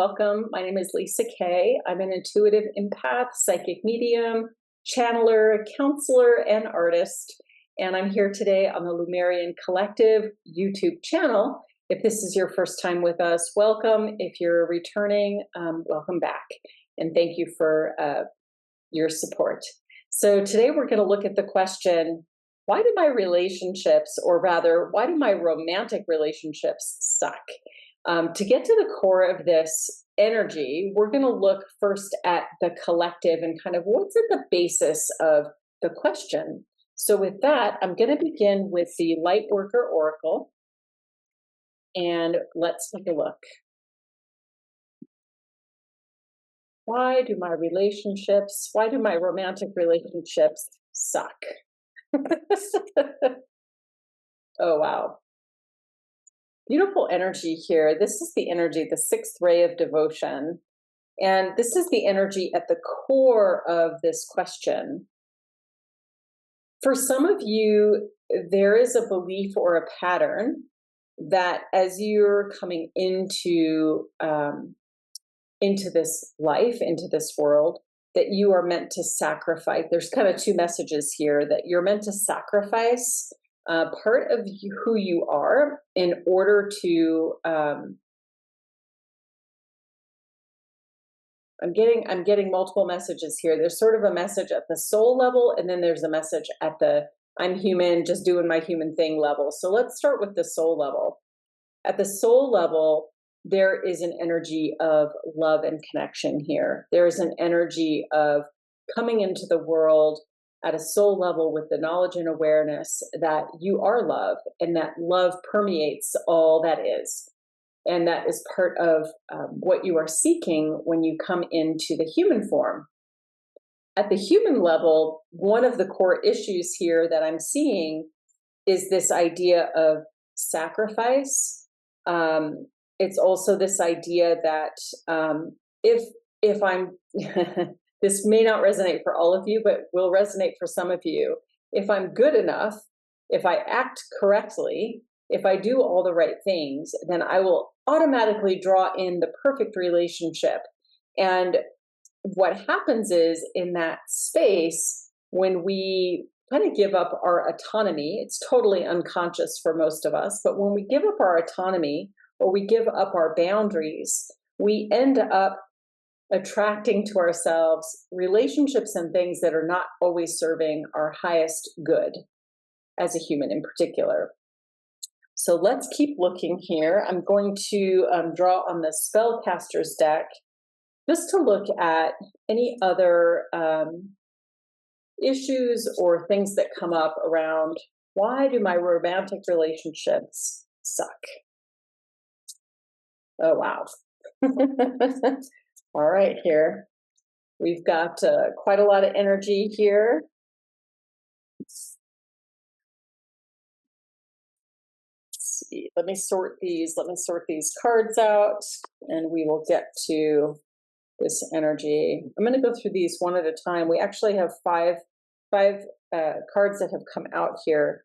welcome. My name is Lisa Kay. I'm an intuitive empath, psychic medium, channeler, counselor, and artist. And I'm here today on the Lumerian Collective YouTube channel. If this is your first time with us, welcome. If you're returning, welcome back. And thank you for your support. So today we're going to look at the question, why do my relationships, or rather, why do my romantic relationships suck? To get to the core of this energy, we're going to look first at the collective and kind of what's at the basis of the question. So with that, I'm going to begin with the Lightworker Oracle, and let's take a look. Why do my romantic relationships suck? Oh, wow. Beautiful energy here. This is the energy, the sixth ray of devotion. And this is the energy at the core of this question. For some of you, there is a belief or a pattern that as you're coming into this life, into this world, that you are meant to sacrifice. There's kind of two messages here, that you're meant to sacrifice part of who you are in order to, I'm getting multiple messages here. There's sort of a message at the soul level, and then there's a message at the I'm human, just doing my human thing level. So let's start with the soul level. At the soul level, there is an energy of love and connection here. There is an energy of coming into the world at a soul level with the knowledge and awareness that you are love, and that love permeates all that is. And that is part of what you are seeking when you come into the human form. At the human level, one of the core issues here that I'm seeing is this idea of sacrifice. It's also this idea that if I'm, this may not resonate for all of you, but will resonate for some of you. If I'm good enough, if I act correctly, if I do all the right things, then I will automatically draw in the perfect relationship. And what happens is, in that space, when we kind of give up our autonomy, it's totally unconscious for most of us, but when we give up our autonomy, or we give up our boundaries, we end up attracting to ourselves relationships and things that are not always serving our highest good as a human in particular. So let's keep looking here. I'm going to draw on the Spellcaster's deck just to look at any other issues or things that come up around, why do my romantic relationships suck? Oh, wow. All right, here. We've got quite a lot of energy here. Let's see. Let me sort these cards out, and we will get to this energy. I'm going to go through these one at a time. We actually have five cards that have come out here.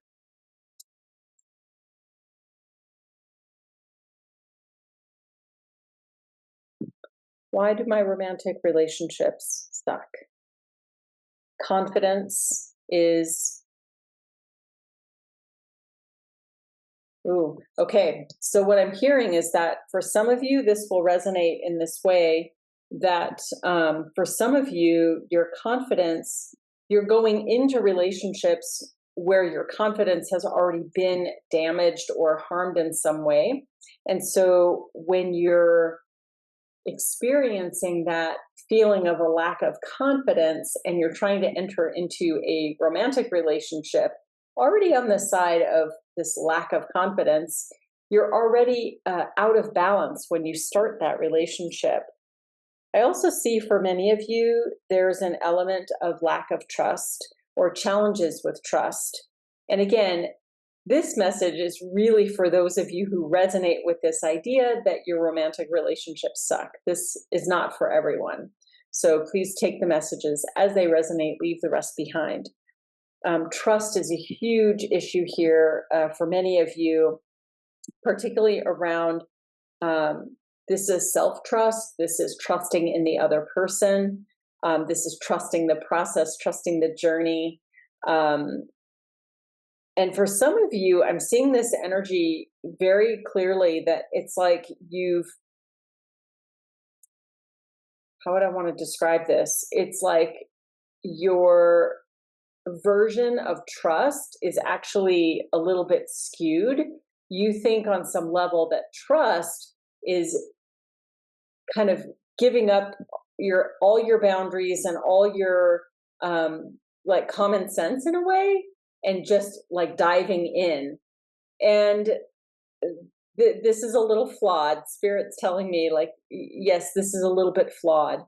Why do my romantic relationships suck? Confidence is... Ooh, okay. So what I'm hearing is that for some of you, this will resonate in this way, that for some of you, your confidence, you're going into relationships where your confidence has already been damaged or harmed in some way. And so when you're experiencing that feeling of a lack of confidence and you're trying to enter into a romantic relationship, already on the side of this lack of confidence, you're already out of balance when you start that relationship. I also see for many of you, there's an element of lack of trust or challenges with trust. And again, this message is really for those of you who resonate with this idea that your romantic relationships suck. This is not for everyone. So please take the messages as they resonate, leave the rest behind. Trust is a huge issue here for many of you, particularly around This is self-trust. This is trusting in the other person. This is trusting the process, trusting the journey. And for some of you, I'm seeing this energy very clearly that it's like how would I want to describe this? It's like your version of trust is actually a little bit skewed. You think on some level that trust is kind of giving up all your boundaries and all your like common sense in a way, and just like diving in. And this is a little flawed. Spirit's telling me, like, yes, this is a little bit flawed.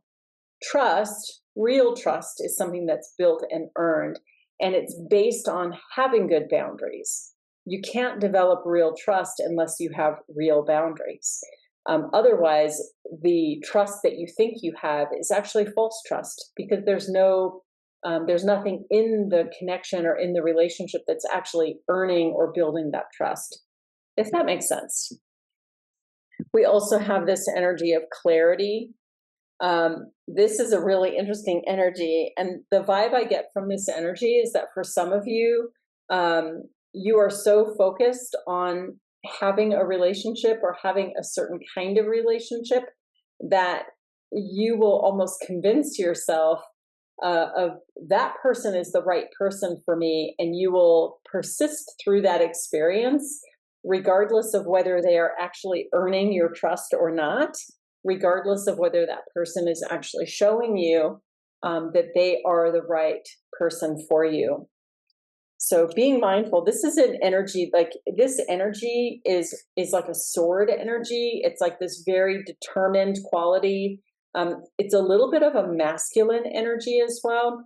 Trust, real trust, is something that's built and earned, and it's based on having good boundaries. You can't develop real trust unless you have real boundaries. Otherwise, the trust that you think you have is actually false trust, because there's nothing in the connection or in the relationship that's actually earning or building that trust, if that makes sense. We also have this energy of clarity. This is a really interesting energy, and the vibe I get from this energy is that for some of you, you are so focused on having a relationship or having a certain kind of relationship that you will almost convince yourself of that person is the right person for me, and you will persist through that experience regardless of whether they are actually earning your trust or not, regardless of whether that person is actually showing you that they are the right person for you. So being mindful, this is an energy, like this energy is like a sword energy. It's like this very determined quality. It's a little bit of a masculine energy as well.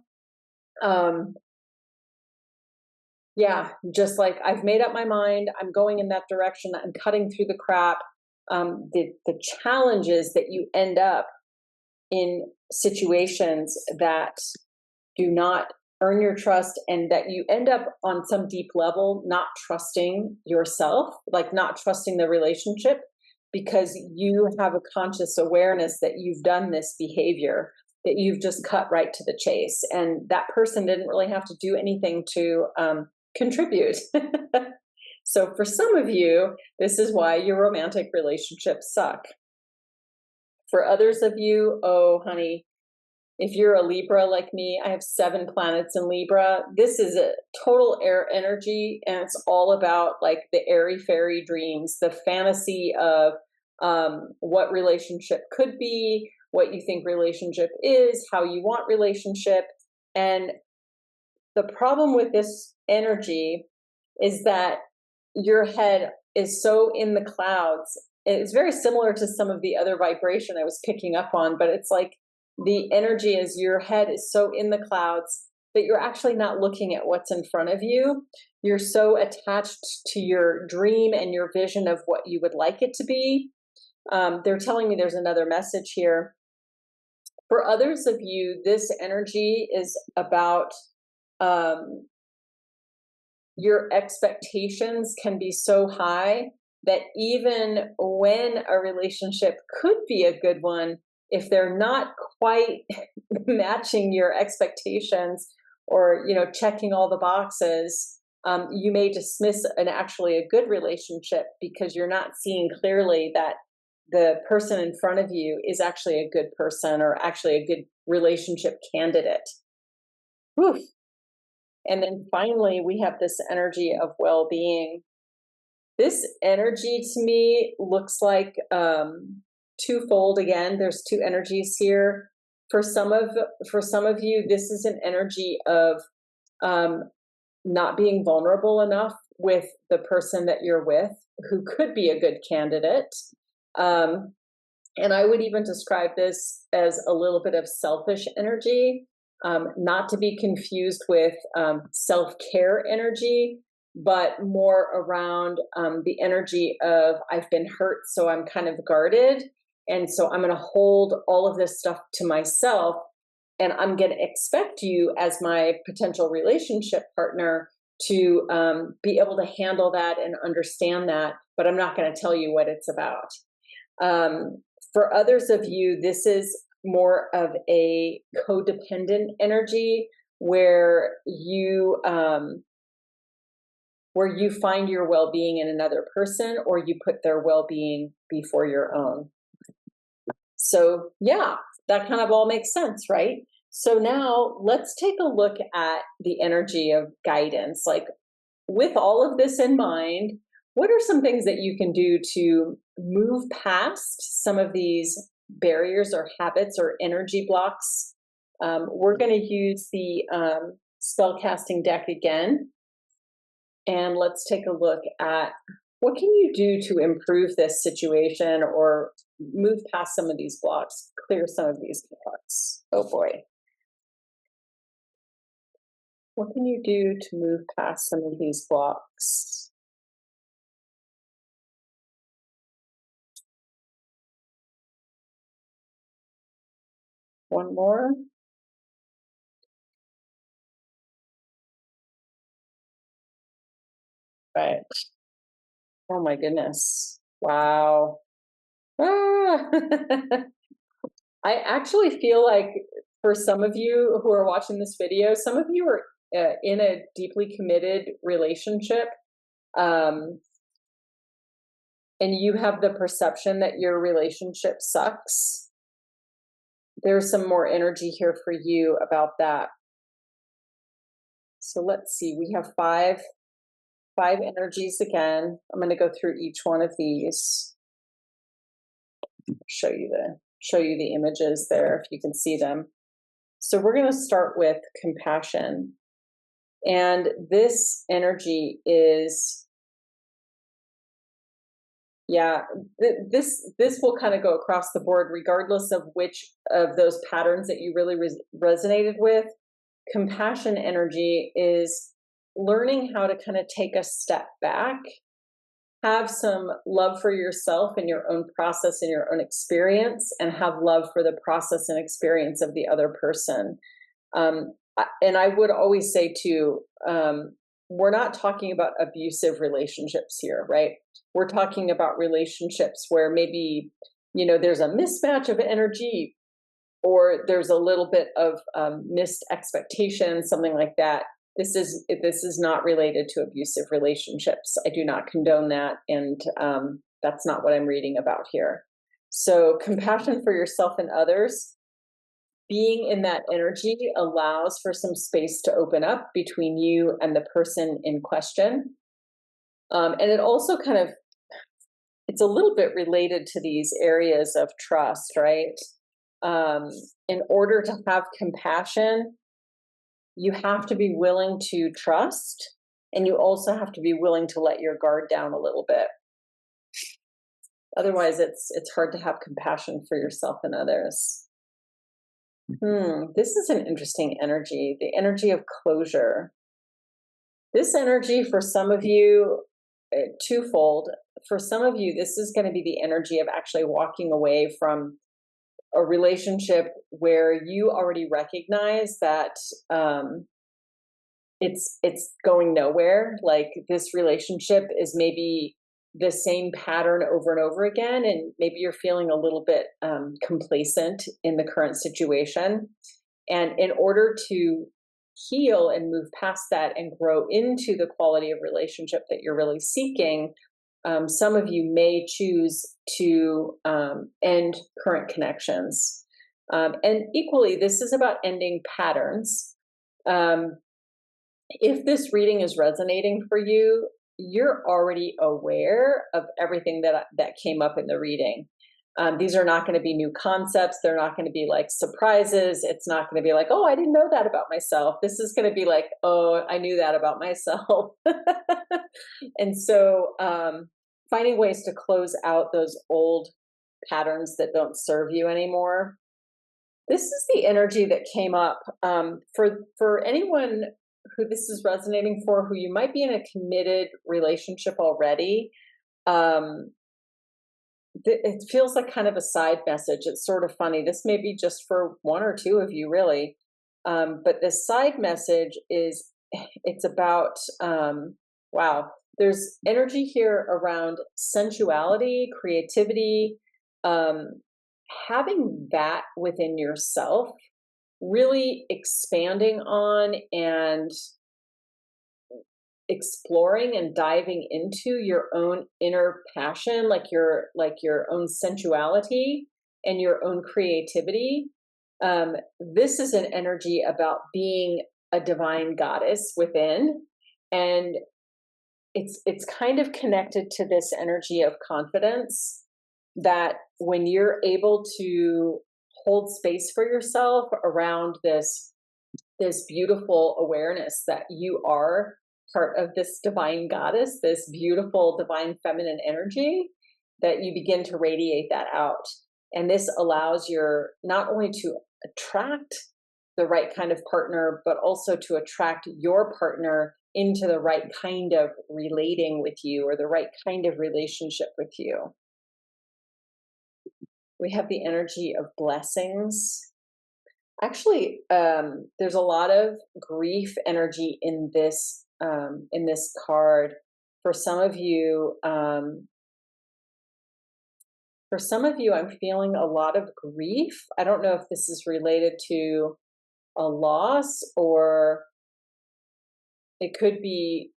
Yeah, just like I've made up my mind, I'm going in that direction, I'm cutting through the crap. The challenges that you end up in situations that do not earn your trust, and that you end up on some deep level not trusting yourself, like not trusting the relationship, because you have a conscious awareness that you've done this behavior, that you've just cut right to the chase, and that person didn't really have to do anything to contribute. So for some of you, this is why your romantic relationships suck. For others of you, oh honey, if you're a Libra like me, I have 7 planets in Libra. This is a total air energy, and it's all about like the airy-fairy dreams, the fantasy of what relationship could be, what you think relationship is, how you want relationship. And the problem with this energy is that your head is so in the clouds. It's very similar to some of the other vibration I was picking up on, but it's like the energy is your head is so in the clouds that you're actually not looking at what's in front of you. You're so attached to your dream and your vision of what you would like it to be. They're telling me there's another message here. For others of you, this energy is about your expectations can be so high that even when a relationship could be a good one, if they're not quite matching your expectations or, you know, checking all the boxes, you may dismiss actually a good relationship because you're not seeing clearly that the person in front of you is actually a good person or actually a good relationship candidate. Whew. And then finally, we have this energy of well-being. This energy to me looks like twofold again. There's 2 energies here. For some of you, this is an energy of not being vulnerable enough with the person that you're with, who could be a good candidate. And I would even describe this as a little bit of selfish energy, not to be confused with self-care energy, but more around the energy of I've been hurt, so I'm kind of guarded. And so I'm going to hold all of this stuff to myself, and I'm going to expect you as my potential relationship partner to be able to handle that and understand that, but I'm not going to tell you what it's about. For others of you, this is more of a codependent energy where you find your well-being in another person, or you put their well-being before your own. So yeah, that kind of all makes sense, right? So now let's take a look at the energy of guidance. Like, with all of this in mind, what are some things that you can do to move past some of these barriers or habits or energy blocks? We're going to use the spellcasting deck again. And let's take a look at what can you do to improve this situation or move past some of these blocks, clear some of these blocks. Oh boy. What can you do to move past some of these blocks? One more. Right. Oh my goodness. Wow. Ah. I actually feel like for some of you who are watching this video, some of you are in a deeply committed relationship. And you have the perception that your relationship sucks. There's some more energy here for you about that. So let's see, we have five energies again. I'm going to go through each one of these. Show you the images there if you can see them. So we're going to start with compassion. And this energy is, yeah, this will kind of go across the board regardless of which of those patterns that you really resonated with. Compassion energy is learning how to kind of take a step back, have some love for yourself and your own process and your own experience, and have love for the process and experience of the other person. And I would always say too, we're not talking about abusive relationships here, right? We're talking about relationships where maybe, there's a mismatch of energy, or there's a little bit of missed expectations, something like that. This is not related to abusive relationships. I do not condone that, and that's not what I'm reading about here. So compassion for yourself and others, being in that energy allows for some space to open up between you and the person in question. And it also it's a little bit related to these areas of trust, right? In order to have compassion, you have to be willing to trust, and you also have to be willing to let your guard down a little bit. Otherwise, it's hard to have compassion for yourself and others. This is an interesting energy, the energy of closure. This energy for some of you, twofold. For some of you, this is going to be the energy of actually walking away from a relationship where you already recognize that it's going nowhere. Like, this relationship is maybe the same pattern over and over again, and maybe you're feeling a little bit complacent in the current situation. And in order to heal and move past that and grow into the quality of relationship that you're really seeking, some of you may choose to end current connections. And equally, this is about ending patterns. If this reading is resonating for you, you're already aware of everything that came up in the reading. These are not going to be new concepts. They're not going to be like surprises. It's not going to be like, oh, I didn't know that about myself. This is going to be like, oh, I knew that about myself. And so finding ways to close out those old patterns that don't serve you anymore. This is the energy that came up for anyone who this is resonating for, who you might be in a committed relationship already. It feels like kind of a side message. It's sort of funny. This may be just for one or two of you, really. But the side message is, it's about, wow, there's energy here around sensuality, creativity, having that within yourself, really expanding on and exploring and diving into your own inner passion, like your own sensuality and your own creativity. This is an energy about being a divine goddess within, and it's kind of connected to this energy of confidence, that when you're able to hold space for yourself around this beautiful awareness that you are part of this divine goddess, this beautiful divine feminine energy, that you begin to radiate that out. And this allows your not only to attract the right kind of partner, but also to attract your partner into the right kind of relating with you, or the right kind of relationship with you. We have the energy of blessings. Actually, there's a lot of grief energy in this card. For some of you, I'm feeling a lot of grief. I don't know if this is related to a loss, or it could be,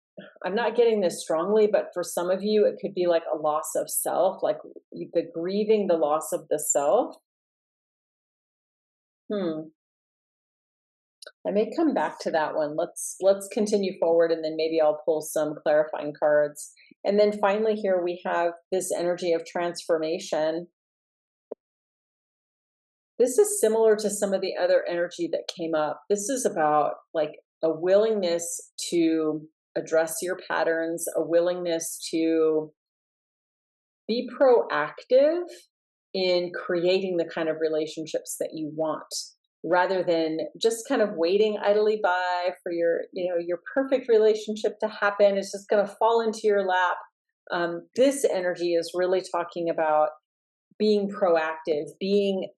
I'm not getting this strongly, but for some of you, it could be like a loss of self, like the grieving the loss of the self. I may come back to that one. Let's continue forward, and then maybe I'll pull some clarifying cards. And then finally here we have this energy of transformation. This is similar to some of the other energy that came up. This is about like a willingness to address your patterns, a willingness to be proactive in creating the kind of relationships that you want, rather than just kind of waiting idly by for your perfect relationship to happen. It's just going to fall into your lap. This energy is really talking about being proactive, being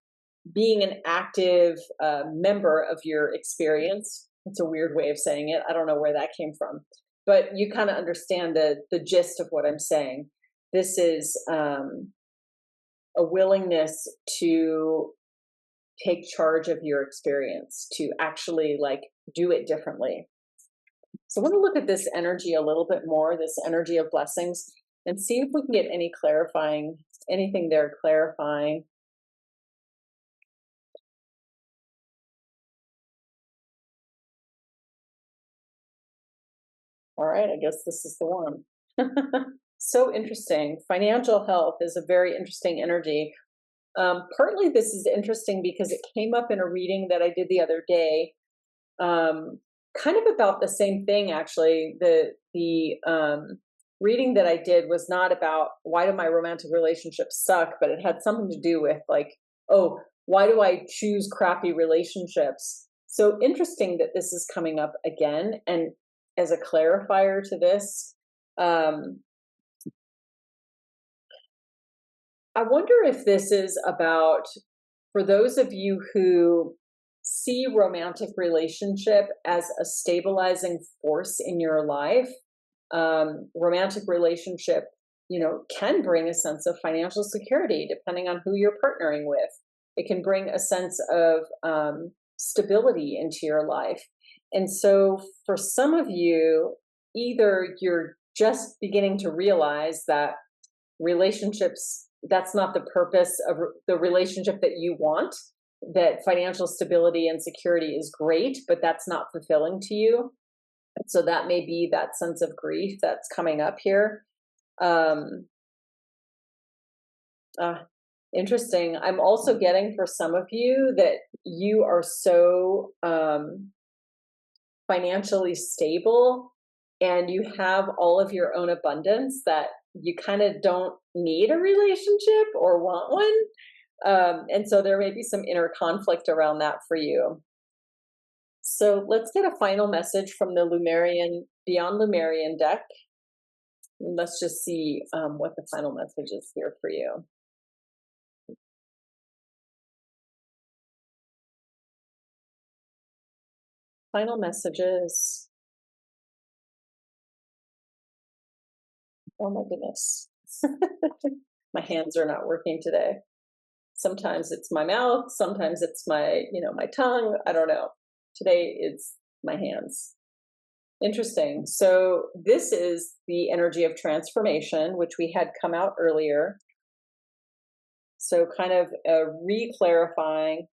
an active member of your experience. It's a weird way of saying it. I don't know where that came from, but you kind of understand the gist of what I'm saying. This is a willingness to take charge of your experience, to actually like do it differently. So I want to look at this energy a little bit more, this energy of blessings, and see if we can get anything there clarifying. All right, I guess this is the one. So interesting. Financial health is a very interesting energy. Partly this is interesting because it came up in a reading that I did the other day, kind of about the same thing, actually. The reading that I did was not about why do my romantic relationships suck, but it had something to do with like, oh, why do I choose crappy relationships? So interesting that this is coming up again. And as a clarifier to this, I wonder if this is about, for those of you who see romantic relationship as a stabilizing force in your life, romantic relationship, can bring a sense of financial security depending on who you're partnering with. It can bring a sense of stability into your life. And so for some of you, either you're just beginning to realize that relationships, that's not the purpose of the relationship that you want, that financial stability and security is great, but that's not fulfilling to you. So that may be that sense of grief that's coming up here. Interesting. I'm also getting for some of you that you are so financially stable and you have all of your own abundance that you kind of don't need a relationship or want one. And so there may be some inner conflict around that for you. So let's get a final message from the Lumerian, Beyond Lumerian deck. Let's just see what the final message is here for you. Final messages. Oh my goodness. My hands are not working today. Sometimes it's my mouth, sometimes it's my, my tongue. I don't know. Today it's my hands. Interesting. So this is the energy of transformation, which we had come out earlier. So kind of a re-clarifying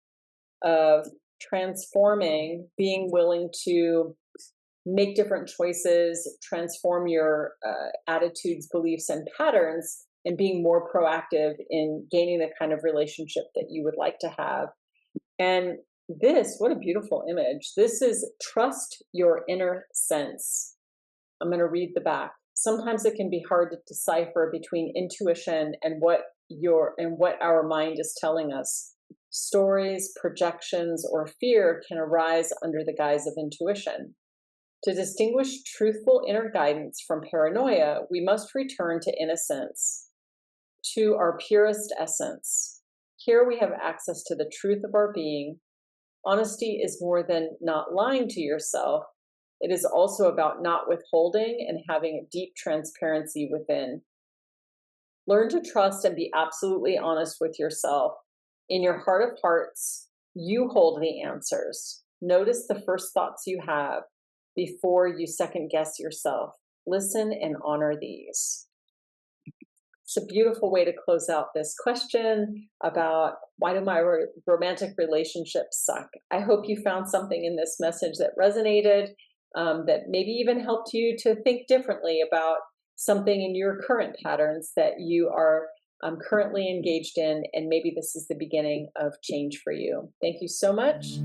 of transforming, being willing to make different choices, transform your attitudes, beliefs, and patterns, and being more proactive in gaining the kind of relationship that you would like to have. And this, what a beautiful image. This is trust your inner sense. I'm going to read the back. Sometimes it can be hard to decipher between intuition and what our mind is telling us. Stories, projections, or fear can arise under the guise of intuition. To distinguish truthful inner guidance from paranoia, we must return to innocence, to our purest essence. Here we have access to the truth of our being. Honesty is more than not lying to yourself. It is also about not withholding and having a deep transparency within. Learn to trust and be absolutely honest with yourself. In your heart of hearts, you hold the answers. Notice the first thoughts you have before you second guess yourself. Listen and honor these. It's a beautiful way to close out this question about why do my romantic relationships suck? I hope you found something in this message that resonated, that maybe even helped you to think differently about something in your current patterns that you are currently engaged in, and maybe this is the beginning of change for you. Thank you so much.